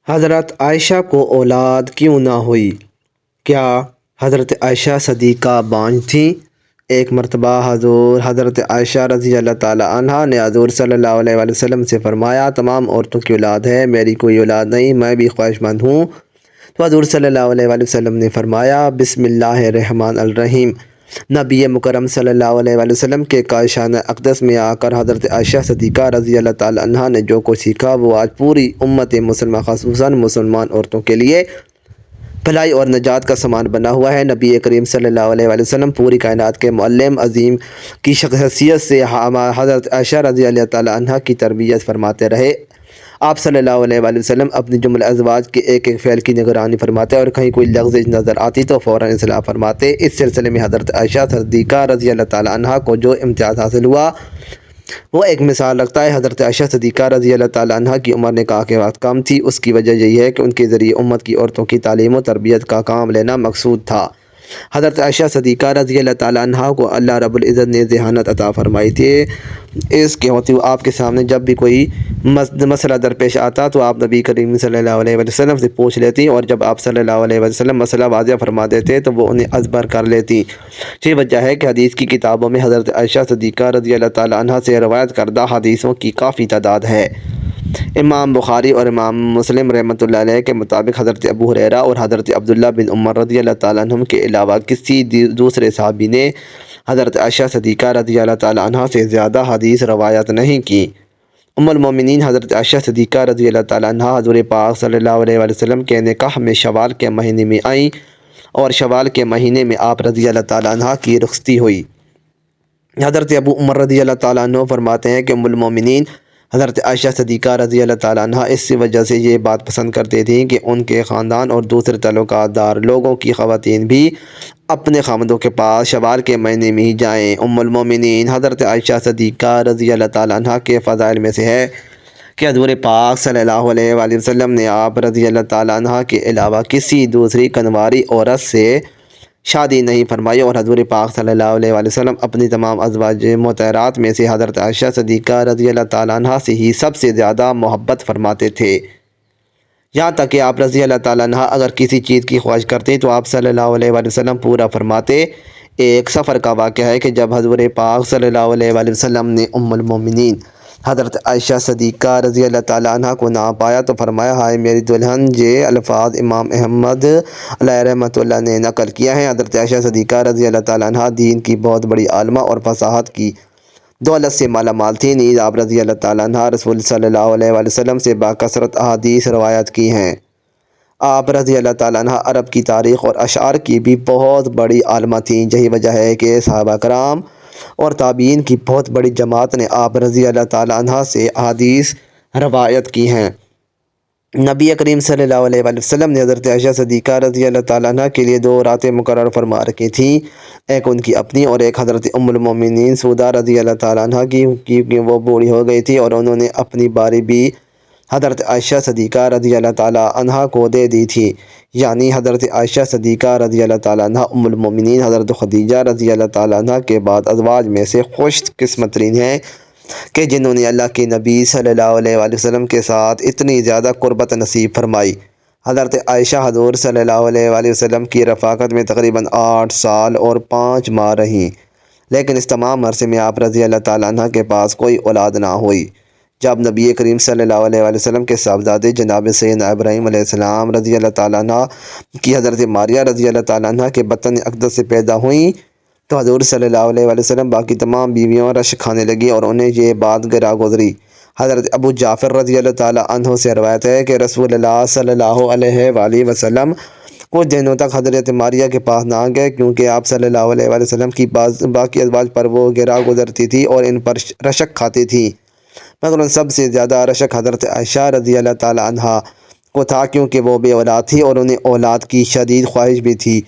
حضرت عائشہ کو اولاد کیوں نہ ہوئی؟ کیا حضرت عائشہ صدیقہ بانجھ تھیں؟ ایک مرتبہ حضرت عائشہ رضی اللہ تعالیٰ عنہا نے حضور صلی اللہ علیہ وآلہ وسلم سے فرمایا، تمام عورتوں کی اولاد ہے، میری کوئی اولاد نہیں، میں بھی خواہش مند ہوں۔ تو حضور صلی اللہ علیہ وآلہ وسلم نے فرمایا، بسم اللہ الرحمن الرحیم۔ نبی مکرم صلی اللہ علیہ وآلہ وسلم کے کاشانہ اقدس میں آ کر حضرت عائشہ صدیقہ رضی اللہ تعالیٰ عنہا نے جو کچھ سیکھا، وہ آج پوری امت مسلمہ خصوصاً مسلمان عورتوں کے لیے بھلائی اور نجات کا سامان بنا ہوا ہے۔ نبی کریم صلی اللہ علیہ وآلہ وسلم پوری کائنات کے معلم عظیم کی شخصیت سے حضرت عائشہ رضی اللہ تعالیٰ عنہا کی تربیت فرماتے رہے۔ آپ صلی اللہ علیہ وآلہ وسلم اپنی جملہ ازواج کے ایک ایک فعل کی نگرانی فرماتے اور کہیں کوئی لغزش نظر آتی تو فوراً اصلاح فرماتے۔ اس سلسلے میں حضرت عائشہ صدیقہ رضی اللہ تعالیٰ عنہا کو جو امتیاز حاصل ہوا وہ ایک مثال رکھتا ہے۔ حضرت عائشہ صدیقہ رضی اللہ تعالیٰ عنہا کی عمر نکاح کے وقت کم تھی۔ اس کی وجہ یہی ہے کہ ان کے ذریعے امت کی عورتوں کی تعلیم و تربیت کا کام لینا مقصود تھا۔ حضرت عائشہ صدیقہ رضی اللہ تعالیٰ عنہا کو اللہ رب العزت نے ذہانت عطا فرمائی تھی۔ اس کے ہوتے ہوئے آپ کے سامنے جب بھی کوئی مسئلہ درپیش آتا تو آپ نبی کریم صلی اللہ علیہ وسلم سے پوچھ لیتی، اور جب آپ صلی اللہ علیہ وسلم مسئلہ واضح فرما دیتے تو وہ انہیں ازبر کر لیتی۔ یہ وجہ ہے کہ حدیث کی کتابوں میں حضرت عائشہ صدیقہ رضی اللہ تعالیٰ عنہا سے روایت کردہ حدیثوں کی کافی تعداد ہے۔ امام بخاری اور امام مسلم رحمۃ اللہ علیہ کے مطابق حضرت ابو ہریرہ اور حضرت عبداللہ بن عمر رضی اللہ تعالیٰ عنہم کے علاوہ کسی دوسرے صحابی نے حضرت عائشہ صدیقہ رضی اللہ تعالیٰ عنہا سے زیادہ حدیث روایت نہیں کی۔ ام المومنین حضرت عائشہ صدیقہ رضی اللہ تعالیٰ عنہا حضور پاک صلی اللہ علیہ وآلہ وسلم کے نکاح میں شوال کے مہینے میں آئیں اور شوال کے مہینے میں آپ رضی اللہ تعالیٰ عنہا کی رخصتی ہوئی۔ حضرت ابو عمر رضی اللہ تعالیٰ عنہ فرماتے ہیں کہ ام المومنین حضرت عائشہ صدیقہ رضی اللہ تعالیٰ عنہا اس وجہ سے یہ بات پسند کرتے تھیں کہ ان کے خاندان اور دوسرے تعلقات دار لوگوں کی خواتین بھی اپنے خامندوں کے پاس شوال کے مہینے میں ہی جائیں۔ ام المومنین حضرت عائشہ صدیقہ رضی اللہ تعالیٰ عنہا کے فضائل میں سے ہے کہ حضور پاک صلی اللہ علیہ وآلہ وسلم نے آپ رضی اللہ تعالیٰ عنہا کے علاوہ کسی دوسری کنواری عورت سے شادی نہیں فرمائی، اور حضور پاک صلی اللہ علیہ وآلہ وسلم اپنی تمام ازواج مطہرات میں سے حضرت عائشہ صدیقہ رضی اللہ تعالیٰ عنہا سے ہی سب سے زیادہ محبت فرماتے تھے۔ یہاں تک کہ آپ رضی اللہ تعالیٰ عنہا اگر کسی چیز کی خواہش کرتے تو آپ صلی اللہ علیہ وآلہ وسلم پورا فرماتے۔ ایک سفر کا واقعہ ہے کہ جب حضور پاک صلی اللہ علیہ وآلہ وسلم نے ام المومنین حضرت عائشہ صدیقہ رضی اللہ تعالیٰ عنہا کو نہ پایا تو فرمایا، ہائے میری دلہن۔ یہ الفاظ امام احمد علیہ رحمۃ اللہ نے نقل کیا ہے۔ حضرت عائشہ صدیقہ رضی اللہ تعالیٰ عنہا دین کی بہت بڑی عالمہ اور فصاحت کی دولت سے مالا مال تھی۔ نیز آپ رضی اللہ تعالیٰ عنہا رسول صلی اللہ علیہ وآلہ وسلم سے باکثرت احادیث روایت کی ہیں۔ آپ رضی اللہ تعالیٰ عنہا عرب کی تاریخ اور اشعار کی بھی بہت بڑی عالمہ تھیں۔ یہی وجہ ہے کہ صحابہ کرام اور تابعین کی بہت بڑی جماعت نے آپ رضی اللہ تعالیٰ عنہا سے احادیث روایت کی ہیں۔ نبی کریم صلی اللہ علیہ وآلہ وسلم نے حضرت عائشہ صدیقہ رضی اللہ تعالیٰ عنہا کے لیے 2 راتیں مقرر فرما رکھی تھیں، ایک ان کی اپنی اور ایک حضرت ام المومنین سودہ رضی اللہ تعالیٰ عنہا کی، کیونکہ وہ بوڑھی ہو گئی تھی اور انہوں نے اپنی باری بھی حضرت عائشہ صدیقہ رضی اللہ تعالیٰ عنہا کو دے دی تھی۔ یعنی حضرت عائشہ صدیقہ رضی اللہ تعالیٰ عنہا ام المومنین حضرت خدیجہ رضی اللہ تعالیٰ عنہا کے بعد ازواج میں سے خوش قسمت ترین ہیں کہ جنہوں نے اللہ کے نبی صلی اللہ علیہ وآلہ وسلم کے ساتھ اتنی زیادہ قربت نصیب فرمائی۔ حضرت عائشہ حضور صلی اللہ علیہ وآلہ وسلم کی رفاقت میں تقریباً 8 سال اور 5 ماہ رہیں، لیکن اس تمام عرصے میں آپ رضی اللہ تعالیٰ عنہ کے پاس کوئی اولاد نہ ہوئی۔ جب نبی کریم صلی اللہ علیہ وآلہ وسلم کے صاحبزادے جناب سیدنا ابراہیم علیہ السلام رضی اللہ تعالیٰ عنہ کی حضرت ماریہ رضی اللہ تعالیٰ عنہ کے بطن اقدس سے پیدا ہوئیں تو حضور صلی اللہ علیہ وآلہ وسلم باقی تمام بیویوں رشک کھانے لگی اور انہیں یہ بات گراں گزری۔ حضرت ابو جعفر رضی اللہ تعالیٰ عنہ سے روایت ہے کہ رسول اللہ صلی اللہ علیہ وآلہ وسلم کچھ دنوں تک حضرت ماریہ کے پاس نہ گئے، کیونکہ آپ صلی اللہ علیہ وآلہ وسلم کی باقی ازواج پر وہ گراں گزرتی تھی اور ان پر رشک کھاتی تھی، مگر ان سب سے زیادہ رشک حضرت عائشہ رضی اللہ تعالیٰ عنہا کو تھا، کیونکہ وہ بے اولاد تھی اور انہیں اولاد کی شدید خواہش بھی تھی۔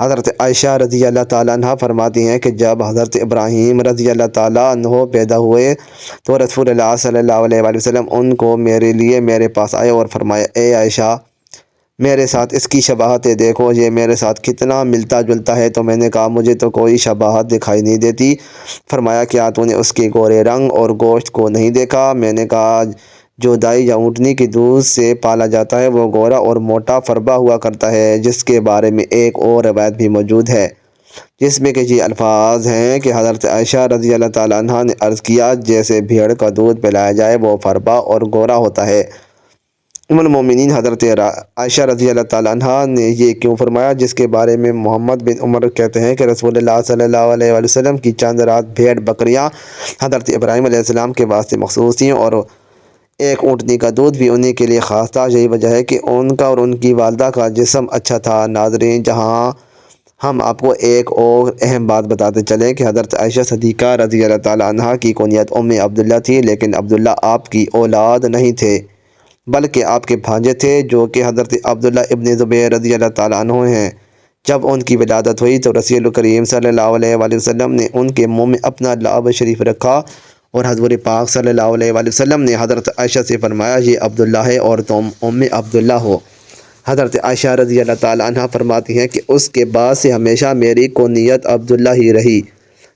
حضرت عائشہ رضی اللہ تعالیٰ عنہا فرماتی ہیں کہ جب حضرت ابراہیم رضی اللہ تعالیٰ عنہ پیدا ہوئے تو رسول اللہ صلی اللہ علیہ وآلہ وسلم ان کو میرے لیے میرے پاس آئے اور فرمایا، اے عائشہ میرے ساتھ اس کی شباہتیں دیکھو، یہ میرے ساتھ کتنا ملتا جلتا ہے۔ تو میں نے کہا مجھے تو کوئی شباہت دکھائی نہیں دیتی۔ فرمایا کیا تو نے اس کے گورے رنگ اور گوشت کو نہیں دیکھا؟ میں نے کہا جو دائی یا اونٹنی کی دودھ سے پالا جاتا ہے وہ گورا اور موٹا فربا ہوا کرتا ہے، جس کے بارے میں ایک اور روایت بھی موجود ہے جس میں کہ یہ الفاظ ہیں کہ حضرت عائشہ رضی اللہ تعالیٰ عنہ نے عرض کیا، جیسے بھیڑ کا دودھ پلایا جائے وہ فربا اور گورا ہوتا ہے۔ ام المومنین حضرت عائشہ رضی اللہ تعالیٰ عنہ نے یہ کیوں فرمایا، جس کے بارے میں محمد بن عمر کہتے ہیں کہ رسول اللہ صلی اللہ علیہ وآلہ وسلم کی چند رات بھیڑ بکریاں حضرت ابراہیم علیہ السلام کے واسطے مخصوص تھیں اور ایک اونٹنی کا دودھ بھی انہی کے لیے خاص تھا۔ یہی وجہ ہے کہ ان کا اور ان کی والدہ کا جسم اچھا تھا۔ ناظرین، جہاں ہم آپ کو ایک اور اہم بات بتاتے چلیں کہ حضرت عائشہ صدیقہ رضی اللہ تعالیٰ عنہ کی کنیت ام عبداللہ تھی، لیکن عبداللہ آپ کی اولاد نہیں تھے بلکہ آپ کے بھانجے تھے، جو کہ حضرت عبداللہ ابن زبیر رضی اللہ تعالیٰ عنہ ہیں۔ جب ان کی ولادت ہوئی تو رسول کریم صلی اللہ علیہ وآلہ وسلم نے ان کے منہ میں اپنا لعاب شریف رکھا اور حضور پاک صلی اللہ علیہ وآلہ وسلم نے حضرت عائشہ سے فرمایا، یہ عبداللہ ہے اور تم ام عبداللہ ہو۔ حضرت عائشہ رضی اللہ تعالیٰ عنہ فرماتی ہیں کہ اس کے بعد سے ہمیشہ میری کنیت عبداللہ ہی رہی،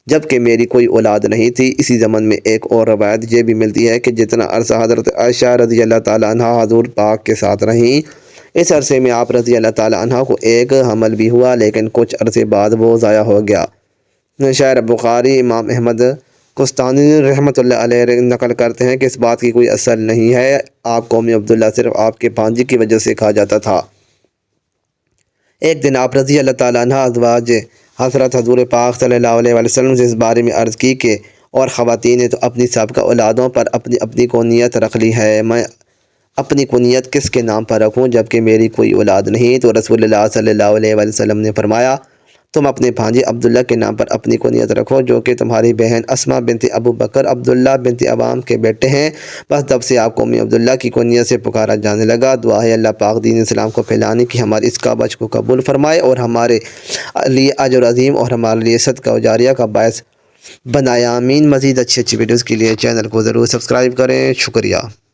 جبکہ میری کوئی اولاد نہیں تھی۔ اسی ضمن میں ایک اور روایت یہ بھی ملتی ہے کہ جتنا عرصہ حضرت عائشہ رضی اللہ تعالیٰ عنہ حضور پاک کے ساتھ رہیں، اس عرصے میں آپ رضی اللہ تعالیٰ عنہ کو ایک حمل بھی ہوا، لیکن کچھ عرصے بعد وہ ضائع ہو گیا۔ شاعر بخاری امام احمد قسطلانی رحمۃ اللہ علیہ نقل کرتے ہیں کہ اس بات کی کوئی اصل نہیں ہے، آپ کو ام عبداللہ صرف آپ کے بھانجے کی وجہ سے کہا جاتا تھا۔ ایک دن آپ رضی اللہ تعالیٰ عنہ ازواج حضرت حضور پاک صلی اللہ علیہ وآلہ وسلم سے اس بارے میں عرض کی کہ اور خواتین نے تو اپنی سابقہ اولادوں پر اپنی اپنی کنیت رکھ لی ہے، میں اپنی کنیت کس کے نام پر رکھوں جبکہ میری کوئی اولاد نہیں؟ تو رسول اللہ صلی اللہ علیہ وآلہ وسلم نے فرمایا، تم اپنے بھانجے عبداللہ کے نام پر اپنی کنیت رکھو، جو کہ تمہاری بہن اسما بنت ابو بکر عبداللہ بنت عوام کے بیٹے ہیں۔ بس تب سے آپ کو ام عبداللہ کی کنیت سے پکارا جانے لگا۔ دعا ہے اللہ پاک دین اسلام کو پھیلانے کی ہماری اس کاوش کو قبول فرمائے اور ہمارے لیے اجر عظیم اور ہمارے لیے صدقہ و جاریہ کا باعث بنائے، آمین۔ مزید اچھی ویڈیوز کے لیے چینل کو ضرور سبسکرائب کریں۔ شکریہ۔